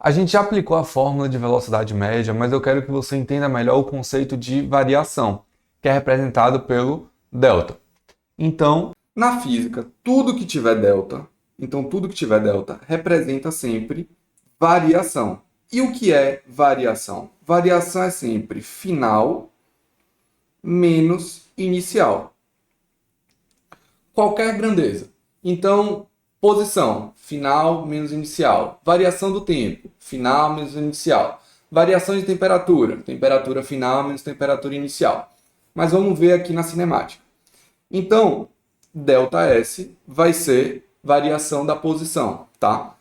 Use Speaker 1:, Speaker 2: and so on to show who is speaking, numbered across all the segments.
Speaker 1: A gente já aplicou a fórmula de velocidade média, mas eu quero que você entenda melhor o conceito de variação, que é representado pelo delta. Então, na física, tudo que tiver delta representa sempre variação. E o que é variação? Variação é sempre final menos inicial. Qualquer grandeza. Então, posição, final menos inicial. Variação do tempo, final menos inicial. Variação de temperatura, temperatura final menos temperatura inicial. Mas vamos ver aqui na cinemática. Então, ΔS vai ser variação da posição, tá?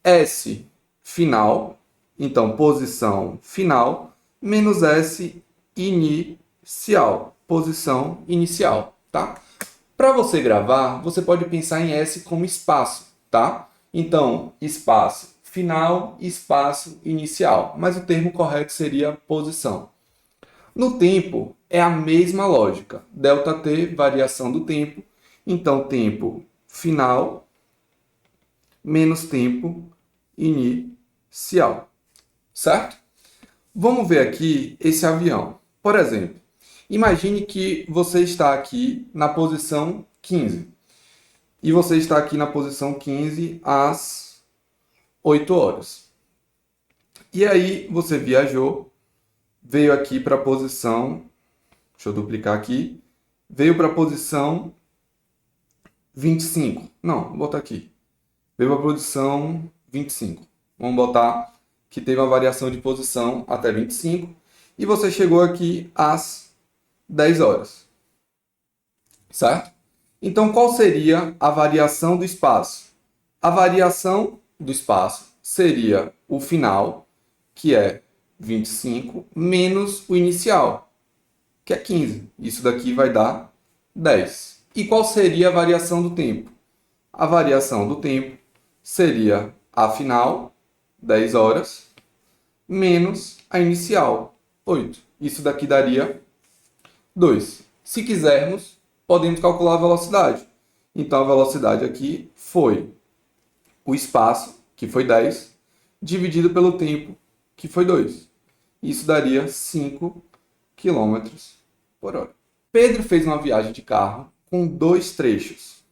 Speaker 1: S final, então posição final, menos S inicial, posição inicial, tá? Para você gravar, você pode pensar em S como espaço, tá? Então, espaço final, espaço inicial, mas o termo correto seria posição. No tempo, é a mesma lógica. ΔT, variação do tempo. Então, tempo final menos tempo inicial. Certo? Vamos ver aqui esse avião. Por exemplo, imagine que você está aqui na posição 15. E você está aqui na posição 15 às 8 horas. E aí você viajou, veio aqui para a posição, deixa eu duplicar aqui, veio para a posição 25. Não, vou botar aqui. Veio para a posição 25. Vamos botar que teve uma variação de posição até 25. E você chegou aqui às 10 horas. Certo? Então, qual seria a variação do espaço? A variação do espaço seria o final, que é 25, menos o inicial, que é 15. Isso daqui vai dar 10. E qual seria a variação do tempo? A variação do tempo seria a final, 10 horas, menos a inicial, 8. Isso daqui daria 2. Se quisermos, podemos calcular a velocidade. Então, a velocidade aqui foi o espaço, que foi 10, dividido pelo tempo, que foi 2. Isso daria 5 km por hora. Pedro fez uma viagem de carro com 2 trechos.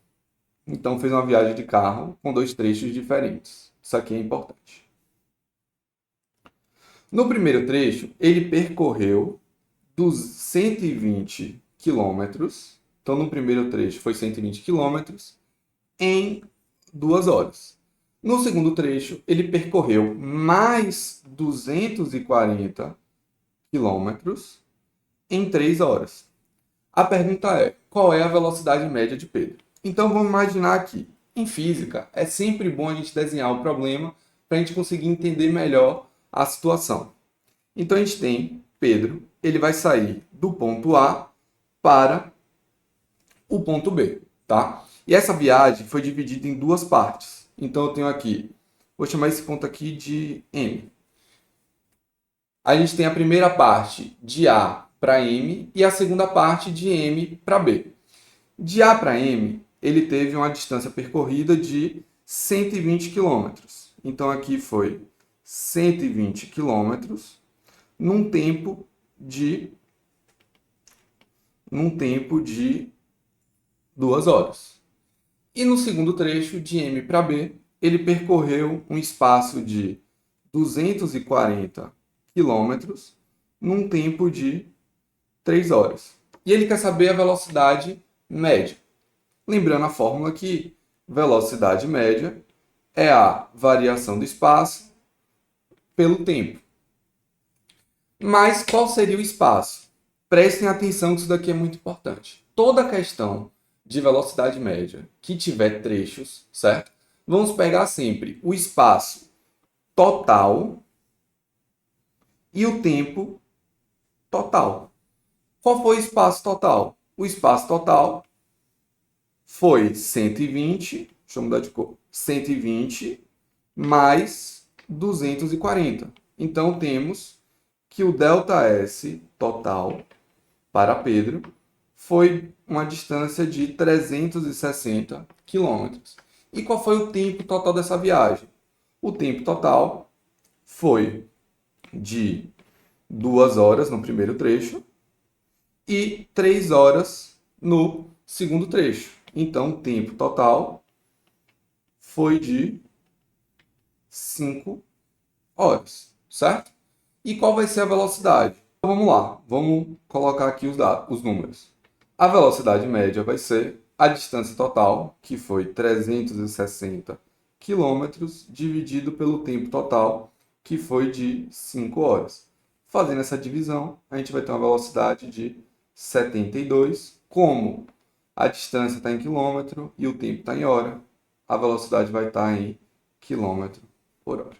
Speaker 1: Então, fez uma viagem de carro com 2 trechos diferentes. Isso aqui é importante. No primeiro trecho, ele percorreu dos 120 quilômetros. Então, no primeiro trecho foi 120 quilômetros em 2 horas. No segundo trecho, ele percorreu mais 240 quilômetros em 3 horas. A pergunta é, qual é a velocidade média de Pedro? Então, vamos imaginar aqui. Em física, é sempre bom a gente desenhar o problema para a gente conseguir entender melhor a situação. Então, a gente tem Pedro, ele vai sair do ponto A para o ponto B, tá? E essa viagem foi dividida em 2 partes. Então, eu tenho aqui, vou chamar esse ponto aqui de M. A gente tem a primeira parte de A para M e a segunda parte de M para B. De A para M, ele teve uma distância percorrida de 120 km. Então, aqui foi 120 km num tempo de 2 horas. E no segundo trecho, de M para B, ele percorreu um espaço de 240 quilômetros num tempo de 3 horas. E ele quer saber a velocidade média. Lembrando a fórmula que velocidade média é a variação do espaço pelo tempo. Mas qual seria o espaço? Prestem atenção que isso daqui é muito importante. Toda questão de velocidade média que tiver trechos, certo? Vamos pegar sempre o espaço total e o tempo total. Qual foi o espaço total? O espaço total foi 120, deixa eu mudar de cor, 120 mais 240. Então, temos que o ΔS total para Pedro foi uma distância de 360 quilômetros. E qual foi o tempo total dessa viagem? O tempo total foi de 2 horas no primeiro trecho e 3 horas no segundo trecho. Então, o tempo total foi de 5 horas, certo? E qual vai ser a velocidade? Então, vamos lá, vamos colocar aqui os números. A velocidade média vai ser a distância total, que foi 360 quilômetros, dividido pelo tempo total, que foi de 5 horas. Fazendo essa divisão, a gente vai ter uma velocidade de 72. Como a distância está em quilômetro e o tempo está em hora, a velocidade vai estar em quilômetro por hora.